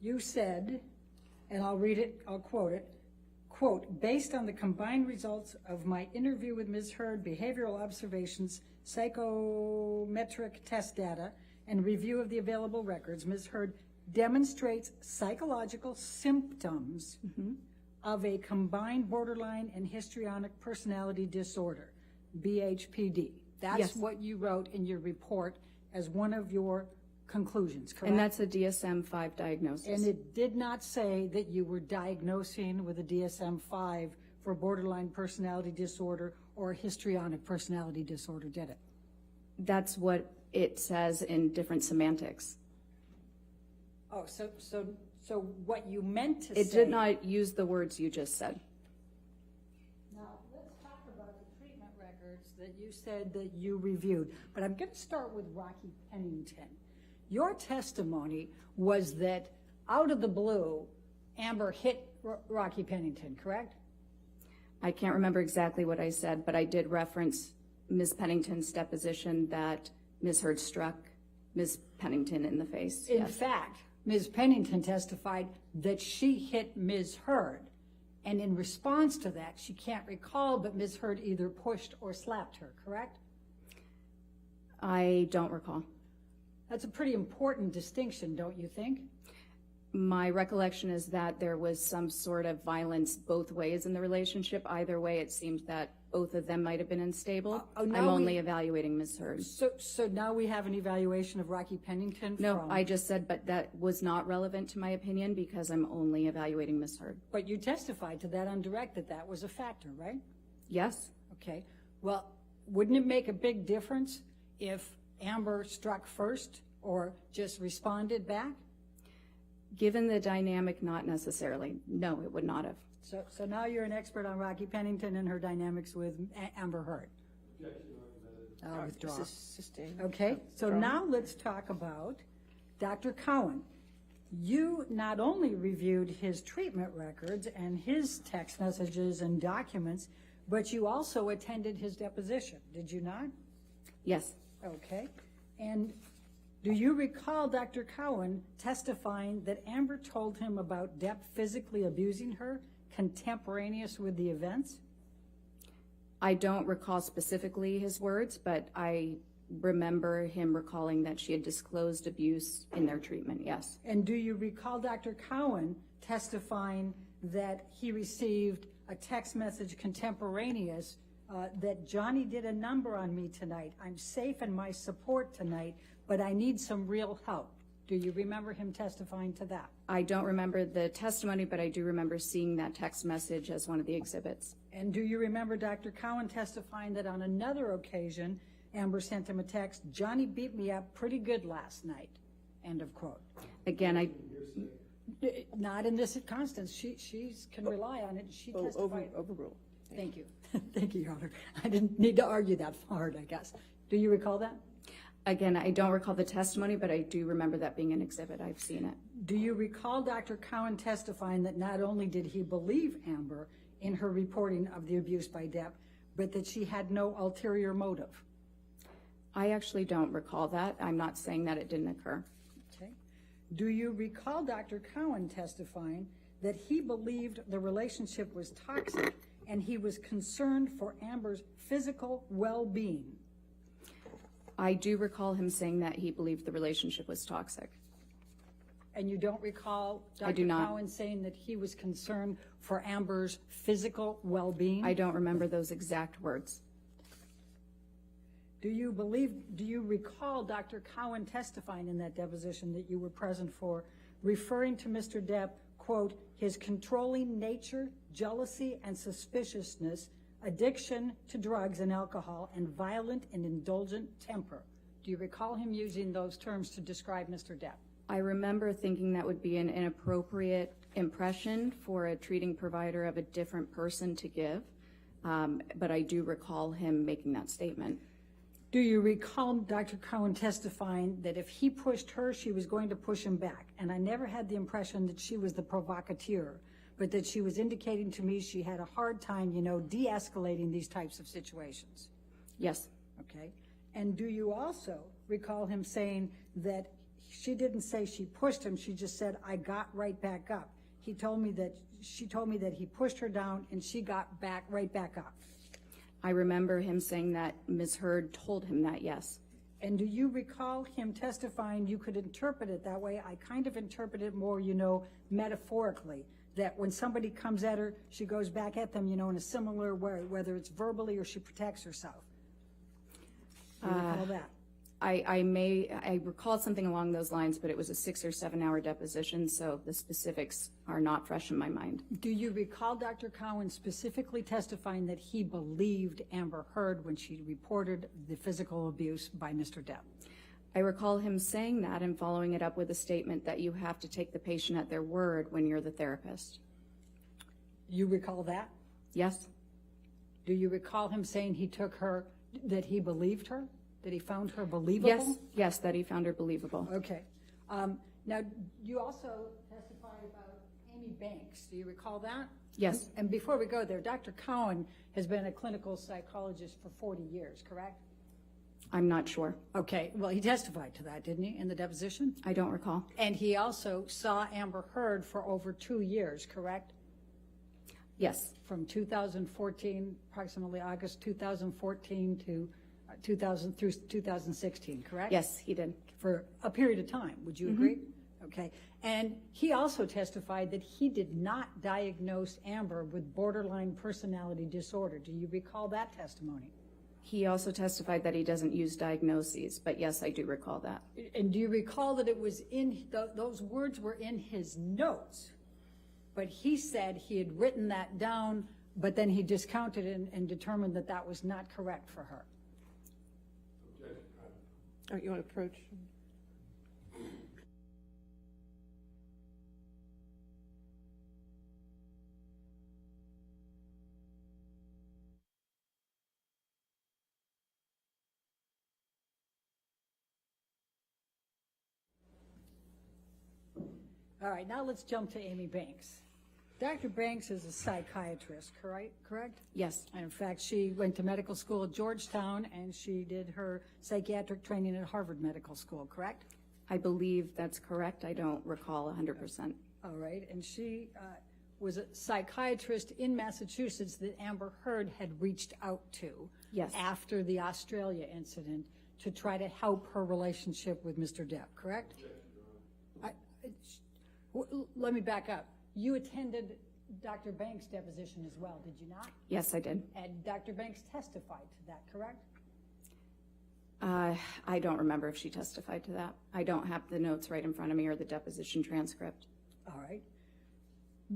you said, and I'll read it, I'll quote it, quote, based on the combined results of my interview with Ms. Heard, behavioral observations, psychometric test data, and review of the available records, Ms. Heard demonstrates psychological symptoms of a combined borderline and histrionic personality disorder, BHPD. That's Yes. what you wrote in your report as one of your conclusions, correct? And that's a DSM-5 diagnosis. And it did not say that you were diagnosing with a DSM-5 for borderline personality disorder or histrionic personality disorder, did it? That's what it says in different semantics. Oh, so what you meant to say... It did not use the words you just said. Now, let's talk about the treatment records that you said that you reviewed. But I'm going to start with Rocky Pennington. Your testimony was that out of the blue, Amber hit Rocky Pennington, correct? I can't remember exactly what I said, but I did reference Ms. Pennington's deposition that Ms. Heard struck Ms. Pennington in the face. In Yes. fact, Ms. Pennington testified that she hit Ms. Heard. And in response to that, she can't recall, but Ms. Heard either pushed or slapped her, correct? I don't recall. That's a pretty important distinction, don't you think? My recollection is that there was some sort of violence both ways in the relationship. Either way, it seemed that both of them might have been unstable. I'm only evaluating Ms. Heard. So now we have an evaluation of Rocky Pennington? No, I just said, but that was not relevant to my opinion because I'm only evaluating Ms. Heard. But you testified to that on direct that that was a factor, right? Yes. Okay. Well, wouldn't it make a big difference if Amber struck first or just responded back? Given the dynamic, not necessarily. No, it would not have. So now you're an expert on Rocky Pennington and her dynamics with Amber Heard. I'll withdraw. Okay, so now let's talk about Dr. Cowan. You not only reviewed his treatment records and his text messages and documents, but you also attended his deposition, did you not? Yes. Okay, and do you recall Dr. Cowan testifying that Amber told him about Depp physically abusing her contemporaneous with the events? I don't recall specifically his words, but I remember him recalling that she had disclosed abuse in their treatment, yes. And do you recall Dr. Cowan testifying that he received a text message contemporaneous that Johnny did a number on me tonight. I'm safe in my support tonight, but I need some real help. Do you remember him testifying to that? I don't remember the testimony, but I do remember seeing that text message as one of the exhibits. And do you remember Dr. Cowan testifying that on another occasion, Amber sent him a text, Johnny beat me up pretty good last night, end of quote. Again, Not in this instance. She can rely on it. She testified. Overruled. Thank you. Thank you, Your Honor. I didn't need to argue that hard, I guess. Do you recall that? Again, I don't recall the testimony, but I do remember that being an exhibit. I've seen it. Do you recall Dr. Cowan testifying that not only did he believe Amber in her reporting of the abuse by Depp, but that she had no ulterior motive? I actually don't recall that. I'm not saying that it didn't occur. Okay. Do you recall Dr. Cowan testifying that he believed the relationship was toxic and he was concerned for Amber's physical well-being? I do recall him saying that he believed the relationship was toxic. And you don't recall I do Dr. not. Cowan saying that he was concerned for Amber's physical well-being? I don't remember those exact words. Do you recall Dr. Cowan testifying in that deposition that you were present for, referring to Mr. Depp, quote, his controlling nature, jealousy and suspiciousness, addiction to drugs and alcohol, and violent and indulgent temper? Do you recall him using those terms to describe Mr. Depp? I remember thinking that would be an inappropriate impression for a treating provider of a different person to give, but I do recall him making that statement. Do you recall Dr. Cowan testifying that if he pushed her, she was going to push him back? And I never had the impression that she was the provocateur, but that she was indicating to me she had a hard time, de-escalating these types of situations. Yes. Okay. And do you also recall him saying that she didn't say she pushed him, she just said, I got right back up. She told me that he pushed her down and she got right back up. I remember him saying that Ms. Heard told him that, yes. And do you recall him testifying, you could interpret it that way? I kind of interpret it more, metaphorically, that when somebody comes at her, she goes back at them, in a similar way, whether it's verbally or she protects herself. Do you recall that? I recall something along those lines, but it was a 6 or 7 hour deposition, so the specifics are not fresh in my mind. Do you recall Dr. Cowan specifically testifying that he believed Amber Heard when she reported the physical abuse by Mr. Depp? I recall him saying that and following it up with a statement that you have to take the patient at their word when you're the therapist. You recall that? Yes. Do you recall him saying that he believed her? That he found her believable? Yes, that he found her believable. Okay. Now, you also testified about Amy Banks. Do you recall that? Yes. And before we go there, Dr. Cowan has been a clinical psychologist for 40 years, correct? I'm not sure. Okay. Well, he testified to that, didn't he, in the deposition? I don't recall. And he also saw Amber Heard for over 2 years, correct? Yes. From 2014, approximately August 2014 to 2000 through 2016, correct? Yes, he did. For a period of time, would you agree? Okay. And he also testified that he did not diagnose Amber with borderline personality disorder. Do you recall that testimony? He also testified that he doesn't use diagnoses, but yes, I do recall that. And do you recall that it was those words were in his notes, but he said he had written that down, but then he discounted it and determined that that was not correct for her? Oh, you want to approach? All right, now let's jump to Amy Banks. Dr. Banks is a psychiatrist, correct? Yes. And in fact, she went to medical school at Georgetown, and she did her psychiatric training at Harvard Medical School, correct? I believe that's correct. I don't recall 100%. All right, and she was a psychiatrist in Massachusetts that Amber Heard had reached out to after the Australia incident to try to help her relationship with Mr. Depp, correct? Let me back up. You attended Dr. Banks' deposition as well, did you not? Yes, I did. And Dr. Banks testified to that, correct? I don't remember if she testified to that. I don't have the notes right in front of me or the deposition transcript. All right.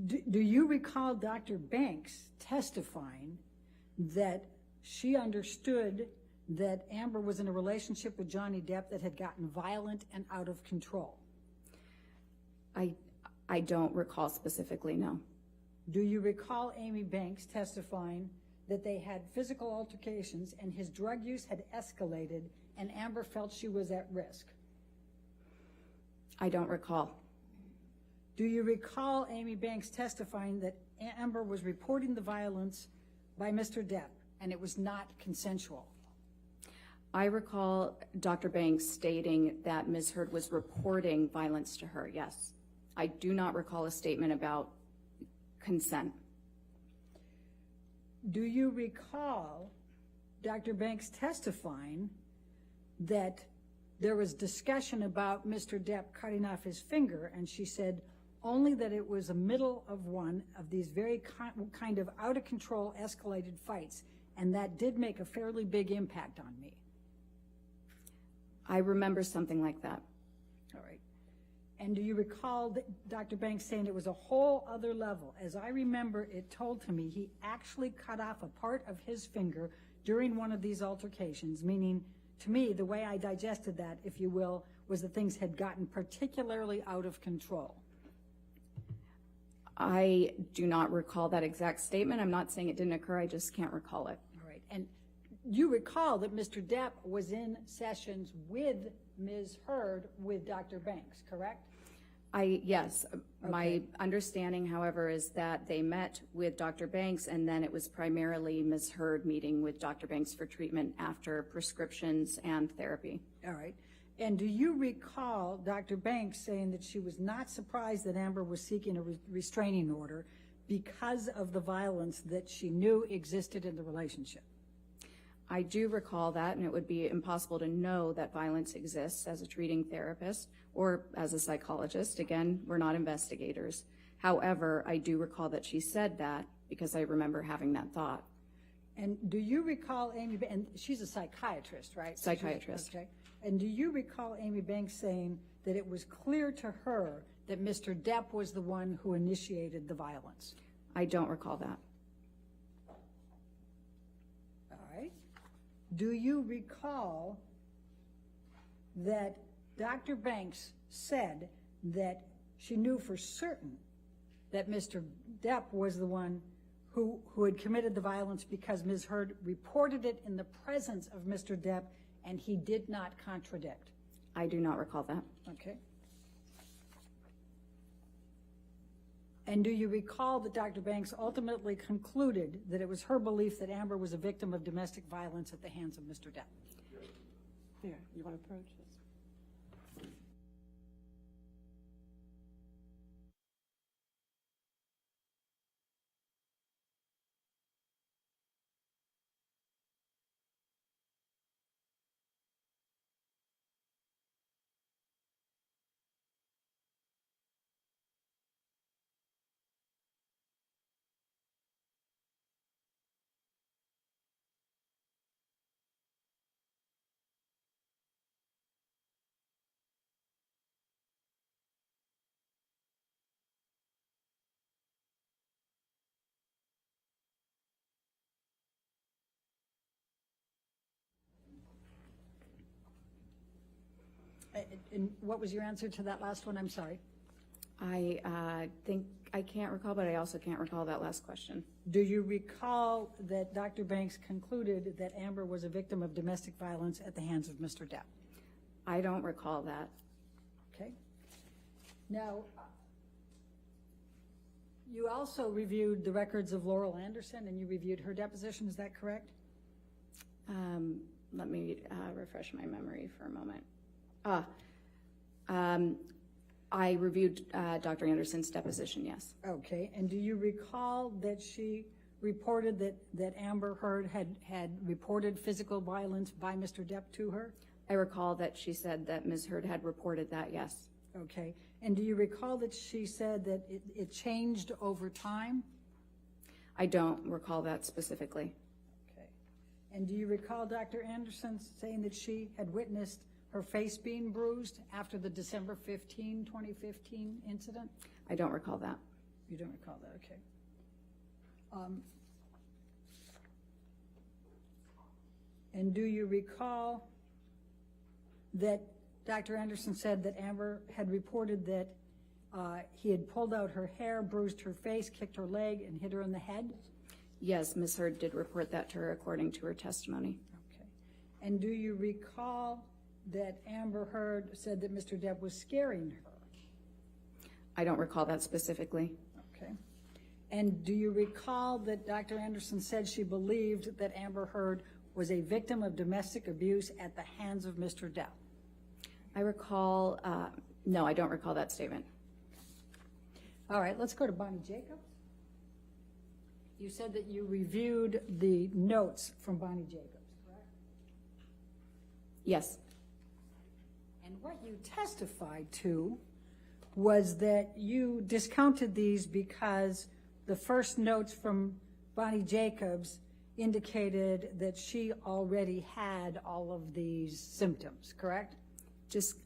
Do you recall Dr. Banks testifying that she understood that Amber was in a relationship with Johnny Depp that had gotten violent and out of control? I don't recall specifically, no. Do you recall Amy Banks testifying that they had physical altercations and his drug use had escalated and Amber felt she was at risk? I don't recall. Do you recall Amy Banks testifying that Amber was reporting the violence by Mr. Depp and it was not consensual? I recall Dr. Banks stating that Ms. Heard was reporting violence to her, yes. I do not recall a statement about consent. Do you recall Dr. Banks testifying that there was discussion about Mr. Depp cutting off his finger, and she said only that it was a middle of one of these very kind of out-of-control escalated fights, and that did make a fairly big impact on me? I remember something like that. All right. And do you recall Dr. Banks saying it was a whole other level? As I remember, it told to me he actually cut off a part of his finger during one of these altercations, meaning to me, the way I digested that, if you will, was that things had gotten particularly out of control. I do not recall that exact statement. I'm not saying it didn't occur. I just can't recall it. All right. And you recall that Mr. Depp was in sessions with Ms. Heard with Dr. Banks, correct? Yes. Okay. My understanding, however, is that they met with Dr. Banks, and then it was primarily Ms. Heard meeting with Dr. Banks for treatment after prescriptions and therapy. All right. And do you recall Dr. Banks saying that she was not surprised that Amber was seeking a restraining order because of the violence that she knew existed in the relationship? I do recall that, and it would be impossible to know that violence exists as a treating therapist or as a psychologist. Again, we're not investigators. However, I do recall that she said that because I remember having that thought. And do you recall Amy, and she's a psychiatrist, right? Psychiatrist. Okay. And do you recall Amy Banks saying that it was clear to her that Mr. Depp was the one who initiated the violence? I don't recall that. All right. Do you recall that Dr. Banks said that she knew for certain that Mr. Depp was the one who had committed the violence because Ms. Heard reported it in the presence of Mr. Depp and he did not contradict? I do not recall that. Okay. And do you recall that Dr. Banks ultimately concluded that it was her belief that Amber was a victim of domestic violence at the hands of Mr. Depp? Here, you want to approach this? And what was your answer to that last one? I'm sorry. I think I can't recall, but I also can't recall that last question. Do you recall that Dr. Banks concluded that Amber was a victim of domestic violence at the hands of Mr. Depp? I don't recall that. Okay. Now, you also reviewed the records of Laurel Anderson and you reviewed her deposition, is that correct? Let me refresh my memory for a moment. I reviewed Dr. Anderson's deposition, yes. Okay, and do you recall that she reported that Amber Heard had reported physical violence by Mr. Depp to her? I recall that she said that Ms. Heard had reported that, yes. Okay, and do you recall that she said that it changed over time? I don't recall that specifically. Okay, and do you recall Dr. Anderson saying that she had witnessed her face being bruised after the December 15, 2015 incident? I don't recall that. You don't recall that, okay. And do you recall that Dr. Anderson said that Amber had reported that he had pulled out her hair, bruised her face, kicked her leg, and hit her in the head? Yes, Ms. Heard did report that to her according to her testimony. Okay. And do you recall that Amber Heard said that Mr. Depp was scaring her? I don't recall that specifically. Okay. And do you recall that Dr. Anderson said she believed that Amber Heard was a victim of domestic abuse at the hands of Mr. Depp? I recall, no, I don't recall that statement. All right, let's go to Bonnie Jacobs. You said that you reviewed the notes from Bonnie Jacobs, correct? Yes. And what you testified to was that you discounted these because the first notes from Bonnie Jacobs indicated that she already had all of these symptoms, correct?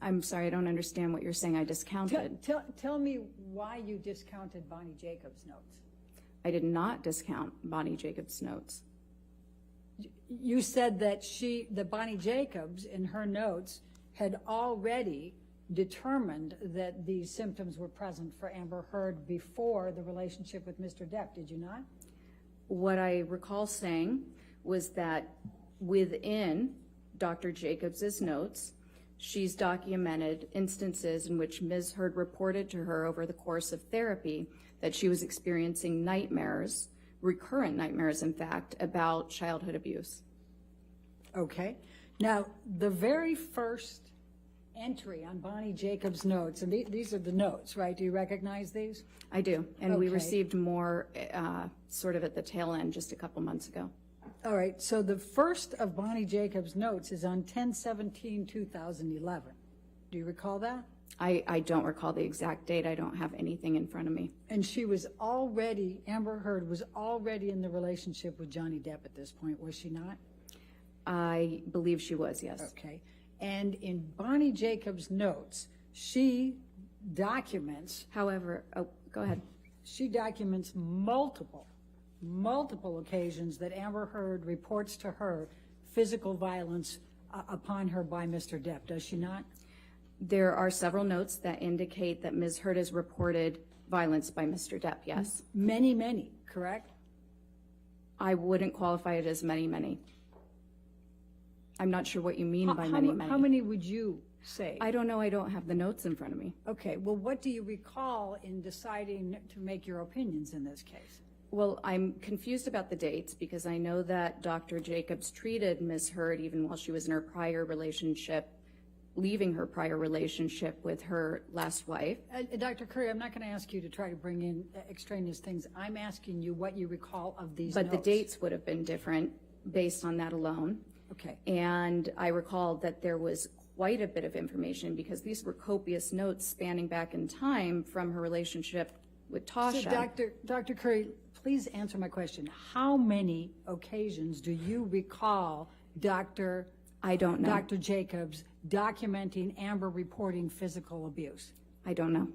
I'm sorry, I don't understand what you're saying. I discounted. Tell me why you discounted Bonnie Jacobs' notes. I did not discount Bonnie Jacobs' notes. You said that Bonnie Jacobs, in her notes, had already determined that these symptoms were present for Amber Heard before the relationship with Mr. Depp, did you not? What I recall saying was that within Dr. Jacobs' notes, she's documented instances in which Ms. Heard reported to her over the course of therapy that she was experiencing nightmares, recurrent nightmares, in fact, about childhood abuse. Okay. Now, the very first entry on Bonnie Jacobs' notes, and these are the notes, right? Do you recognize these? I do, and we Okay. received more sort of at the tail end just a couple months ago. All right, so the first of Bonnie Jacobs' notes is on 10/17/2011. Do you recall that? I don't recall the exact date. I don't have anything in front of me. And she was already, Amber Heard was already in the relationship with Johnny Depp at this point, was she not? I believe she was, yes. Okay. And in Bonnie Jacobs' notes, she documents, However, oh, go ahead. she documents multiple occasions that Amber Heard reports to her physical violence upon her by Mr. Depp, does she not? There are several notes that indicate that Ms. Heard has reported violence by Mr. Depp, yes. Many, correct? I wouldn't qualify it as many. I'm not sure what you mean by many. How many would you say? I don't know. I don't have the notes in front of me. Okay, well, what do you recall in deciding to make your opinions in this case? Well, I'm confused about the dates because I know that Dr. Jacobs treated Ms. Heard even while she was in her prior relationship, leaving her prior relationship with her last wife. Dr. Curry, I'm not going to ask you to try to bring in extraneous things. I'm asking you what you recall of these But notes. the dates would have been different based on that alone. Okay. And I recall that there was quite a bit of information because these were copious notes spanning back in time from her relationship with Tasha. So, Dr. Curry, please answer my question. How many occasions do you recall I don't know. Dr. Jacobs documenting Amber reporting physical abuse? I don't know.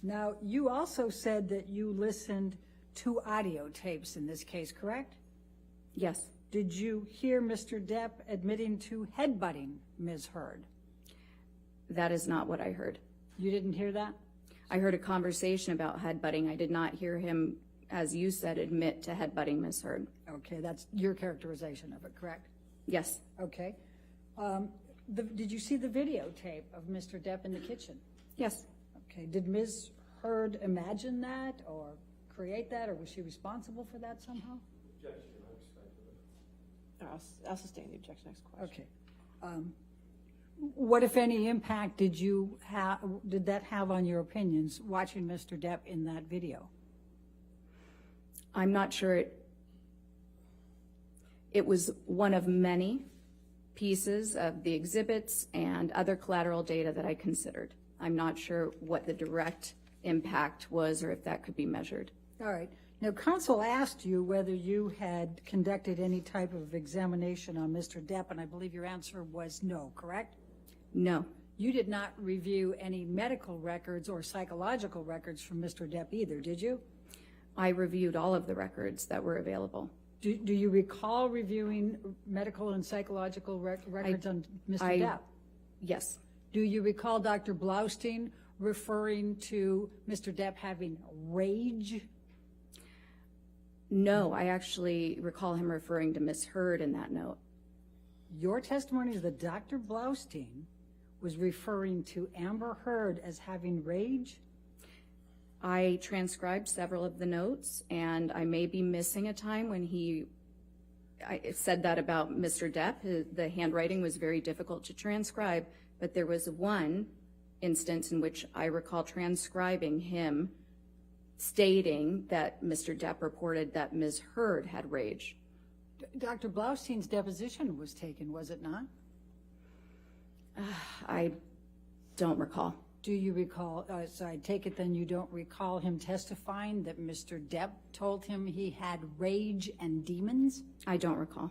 Now, you also said that you listened to audio tapes in this case, correct? Yes. Did you hear Mr. Depp admitting to headbutting Ms. Heard? That is not what I heard. You didn't hear that? I heard a conversation about headbutting. I did not hear him, as you said, admit to headbutting Ms. Heard. Okay, that's your characterization of it, correct? Yes. Okay. Did you see the videotape of Mr. Depp in the kitchen? Yes. Okay, did Ms. Heard imagine that or create that, or was she responsible for that somehow? I'll sustain the objection. Next question. Okay. What, if any, impact did that have on your opinions watching Mr. Depp in that video? I'm not sure it was one of many pieces of the exhibits and other collateral data that I considered. I'm not sure what the direct impact was or if that could be measured. All right. Now, counsel asked you whether you had conducted any type of examination on Mr. Depp, and I believe your answer was no, correct? No. You did not review any medical records or psychological records from Mr. Depp either, did you? I reviewed all of the records that were available. Do you recall reviewing medical and psychological records on Mr. Depp? Yes. Do you recall Dr. Blaustein referring to Mr. Depp having rage? No, I actually recall him referring to Ms. Heard in that note. Your testimony is that Dr. Blaustein was referring to Amber Heard as having rage? I transcribed several of the notes, and I may be missing a time when I said that about Mr. Depp. The handwriting was very difficult to transcribe, but there was one instance in which I recall transcribing him stating that Mr. Depp reported that Ms. Heard had rage. Dr. Blaustein's deposition was taken, was it not? I don't recall. Do you recall, so I take it then you don't recall him testifying that Mr. Depp told him he had rage and demons? I don't recall.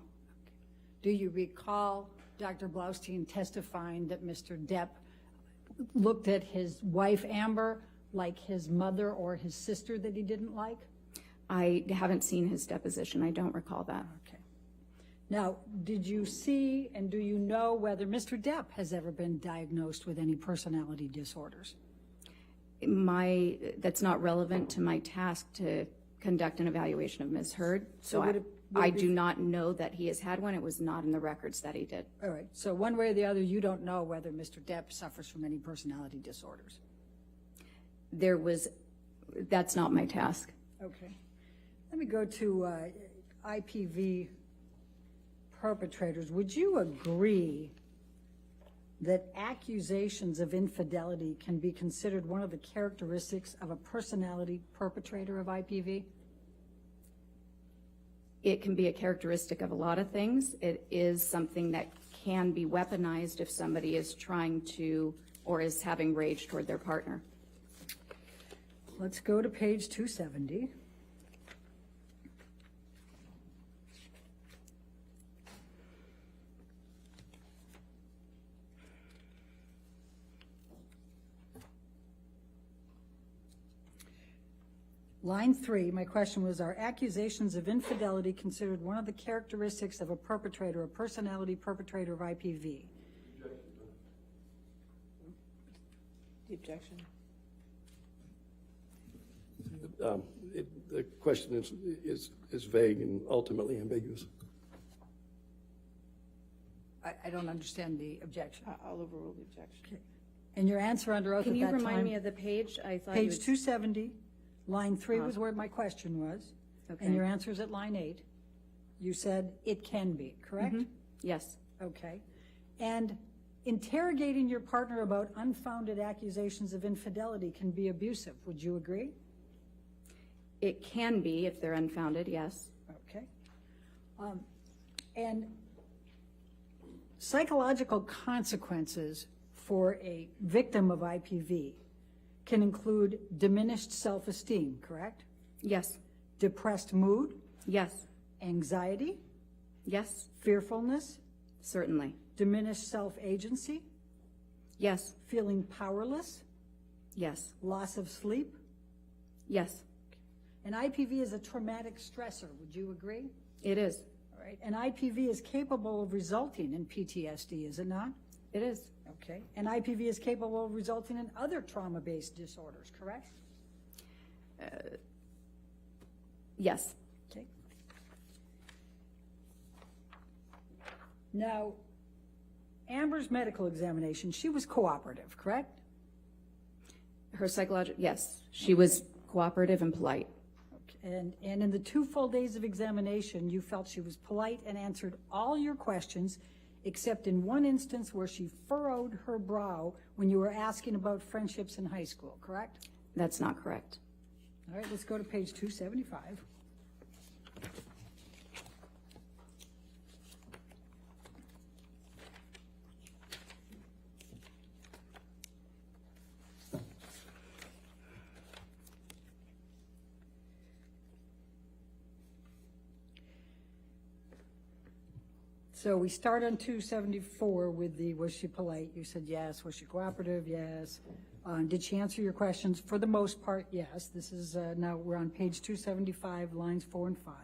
Do you recall Dr. Blaustein testifying that Mr. Depp looked at his wife Amber like his mother or his sister that he didn't like? I haven't seen his deposition. I don't recall that. Okay. Now, did you see and do you know whether Mr. Depp has ever been diagnosed with any personality disorders? That's not relevant to my task to conduct an evaluation of Ms. Heard, so I do not know that he has had one. It was not in the records that he did. All right. So one way or the other, you don't know whether Mr. Depp suffers from any personality disorders? There was That's not my task. Okay. Let me go to IPV perpetrators. Would you agree that accusations of infidelity can be considered one of the characteristics of a personality perpetrator of IPV? It can be a characteristic of a lot of things. It is something that can be weaponized if somebody is trying to or is having rage toward their partner. Let's go to page 270. Line 3, my question was, are accusations of infidelity considered one of the characteristics of a perpetrator, a personality perpetrator of IPV? The objection. The question is vague and ultimately ambiguous. I don't understand the objection. I'll overrule the objection. Okay. And your answer under oath Can at you that time? remind me of the page? I thought Page 270, line 3 was where my question was. Okay. And your answer is at line 8. You said it can be, correct? Yes. Okay. And interrogating your partner about unfounded accusations of infidelity can be abusive. Would you agree? It can be if they're unfounded, yes. Okay. And psychological consequences for a victim of IPV can include diminished self-esteem, correct? Yes. Depressed mood, Yes. anxiety, Yes. fearfulness, Certainly. diminished self-agency, Yes. feeling powerless, Yes. loss of sleep. Yes. And IPV is a traumatic stressor. Would you agree? It is. All right. And IPV is capable of resulting in PTSD, is it not? It is. Okay. And IPV is capable of resulting in other trauma-based disorders, correct? Yes. Okay. Now, Amber's medical examination, she was cooperative, correct? Her psychological, yes. She was cooperative and polite. Okay. And in the 2 full days of examination, you felt she was polite and answered all your questions, except in one instance where she furrowed her brow when you were asking about friendships in high school, correct? That's not correct. All right, let's go to page 275. So we start on 274 with the, was she polite? You said yes. Was she cooperative? Yes. Did she answer your questions? For the most part, yes. This is, now we're on page 275, lines 4 and 5.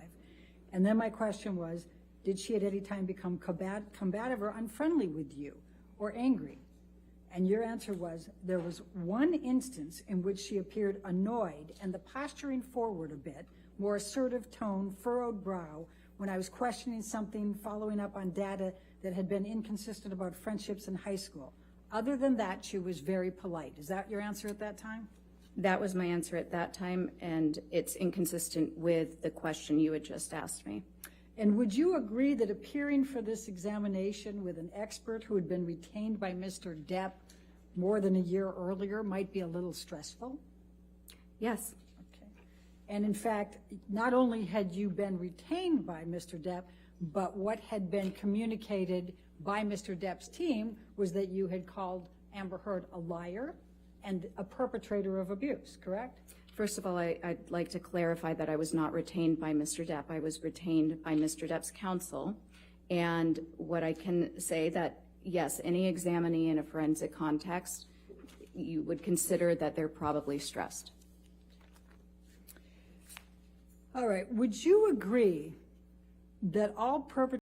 And then my question was, did she at any time become combative or unfriendly with you or angry? And your answer was, there was one instance in which she appeared annoyed and the posturing forward a bit, more assertive tone, furrowed brow, when I was questioning something, following up on data that had been inconsistent about friendships in high school. Other than that, she was very polite. Is that your answer at that time? That was my answer at that time, and it's inconsistent with the question you had just asked me. And would you agree that appearing for this examination with an expert who had been retained by Mr. Depp more than a year earlier might be a little stressful? Yes. And in fact, not only had you been retained by Mr. Depp, but what had been communicated by Mr. Depp's team was that you had called Amber Heard a liar and a perpetrator of abuse, correct? First of all, I'd like to clarify that I was not retained by Mr. Depp. I was retained by Mr. Depp's counsel. And what I can say that, yes, any examinee in a forensic context, you would consider that they're probably stressed. All right, would you agree that all perpetrators